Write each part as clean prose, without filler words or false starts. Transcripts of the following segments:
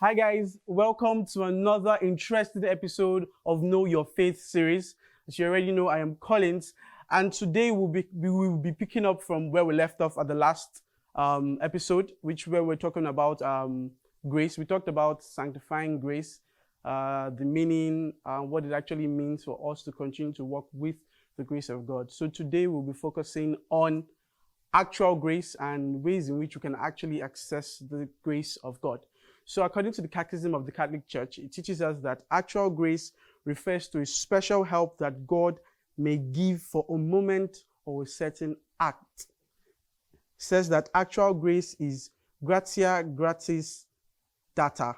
Hi guys, welcome to another interesting episode of Know Your Faith series. As you already know, I am Collins, and today we will be picking up from where we left off at the last episode, where we're talking about grace. We talked about sanctifying grace, the meaning, what it actually means for us to continue to walk with the grace of God. So today we'll be focusing on actual grace and ways in which we can actually access the grace of God. So according to the Catechism of the Catholic Church, it teaches us that actual grace refers to a special help that God may give for a moment or a certain act. It says that actual grace is gratia gratis data,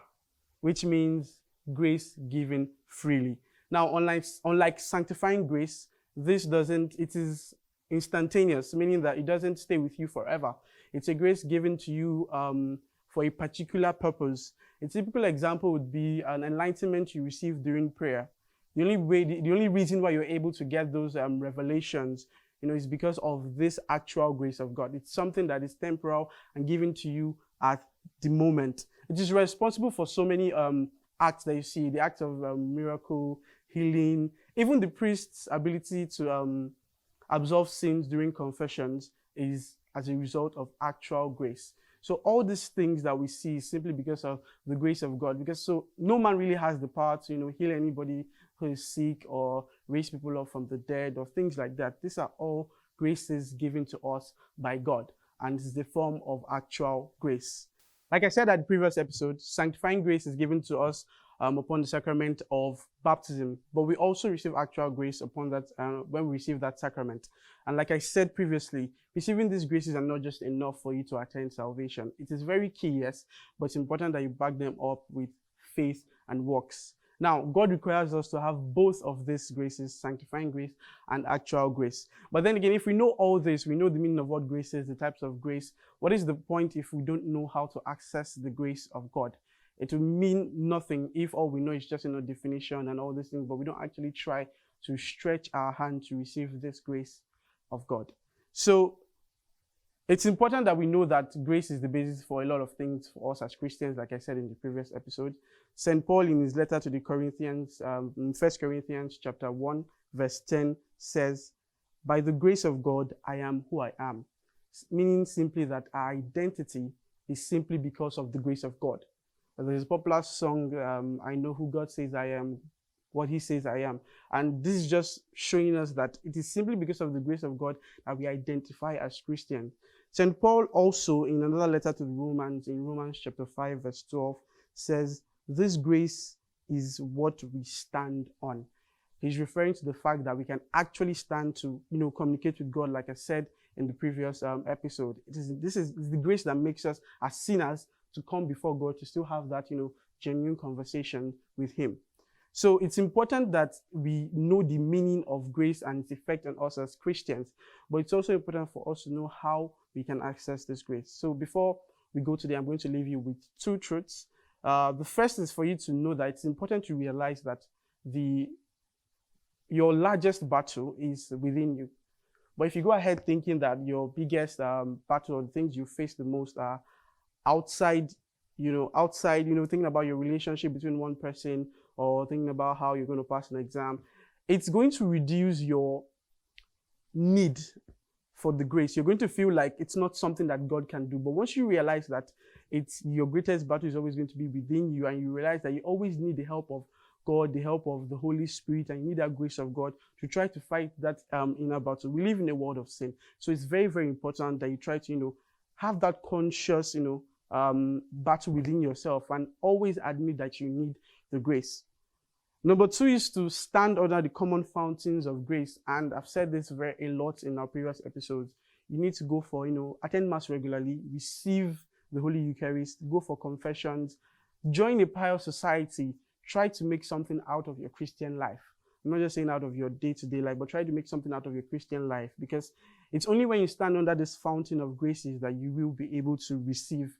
which means grace given freely. Now, unlike sanctifying grace, it is instantaneous, meaning that it doesn't stay with you forever. It's a grace given to you for a particular purpose. A typical example would be an enlightenment you receive during prayer. The only reason why you're able to get those revelations, is because of this actual grace of God. It's something that is temporal and given to you at the moment. It is responsible for so many acts that you see, the act of miracle, healing, even the priest's ability to absolve sins during confessions is as a result of actual grace. So all these things that we see is simply because of the grace of God. So no man really has the power to, heal anybody who is sick or raise people up from the dead or things like that. These are all graces given to us by God, and it's the form of actual grace. Like I said at the previous episode, sanctifying grace is given to us upon the sacrament of baptism, but we also receive actual grace upon that when we receive that sacrament. And like I said previously, receiving these graces are not just enough for you to attain salvation. It is very key, yes, but it's important that you back them up with faith and works. Now, God requires us to have both of these graces, sanctifying grace and actual grace. But then again, if we know all this, we know the meaning of what grace is, the types of grace, what is the point if we don't know how to access the grace of God? It will mean nothing if all we know is just definition and all these things, but we don't actually try to stretch our hand to receive this grace of God. So it's important that we know that grace is the basis for a lot of things for us as Christians, like I said in the previous episode. St. Paul, in his letter to the Corinthians, in 1 Corinthians chapter 1, verse 10, says, "By the grace of God, I am who I am," meaning simply that our identity is simply because of the grace of God. There's a popular song, I know who God says I am, what he says I am. And this is just showing us that it is simply because of the grace of God that we identify as Christians. St. Paul also, in another letter to the Romans, in Romans chapter 5, verse 12, says, "This grace is what we stand on." He's referring to the fact that we can actually stand to, communicate with God, like I said in the previous episode. This is the grace that makes us, as sinners, to come before God, to still have that, genuine conversation with him. So it's important that we know the meaning of grace and its effect on us as Christians, but it's also important for us to know how we can access this grace. So before we go today, I'm going to leave you with two truths. The first is for you to know that it's important to realize that your largest battle is within you. But if you go ahead thinking that your biggest battle, or the things you face the most, are outside, thinking about your relationship between one person, or thinking about how you're going to pass an exam, it's going to reduce your need for the grace. You're going to feel like it's not something that God can do. But once you realize that it's your greatest battle is always going to be within you, and you realize that you always need the help of God, the help of the Holy Spirit, and you need that grace of God to try to fight that inner battle. We live in a world of sin. So it's very, very important that you try to, have that conscious, battle within yourself, and always admit that you need the grace. Number two is to stand under the common fountains of grace. And I've said this a lot in our previous episodes. You need to go for, attend Mass regularly, receive the Holy Eucharist, go for confessions, join a pious society, try to make something out of your Christian life. I'm not just saying out of your day-to-day life, but try to make something out of your Christian life, because it's only when you stand under this fountain of graces that you will be able to receive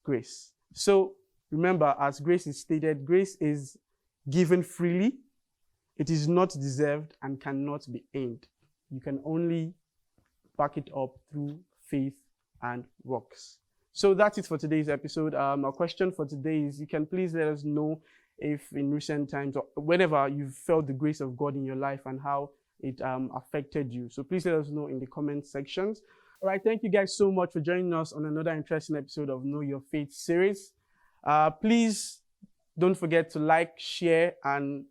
grace. So remember, as grace is stated, grace is given freely, it is not deserved, and cannot be earned. You can only back it up through faith and works. So that's it for today's episode. Our question for today is, you can please let us know if in recent times or whenever you've felt the grace of God in your life and how it affected you. So please let us know in the comment sections. All right, thank you guys so much for joining us on another interesting episode of Know Your Faith series. Please don't forget to like, share, and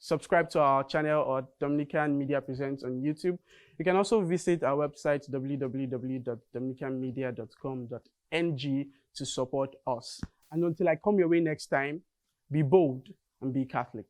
subscribe to our channel or Dominican Media Presents on YouTube. You can also visit our website www.dominicanmedia.com.ng to support us. And until I come your way next time, be bold and be Catholic.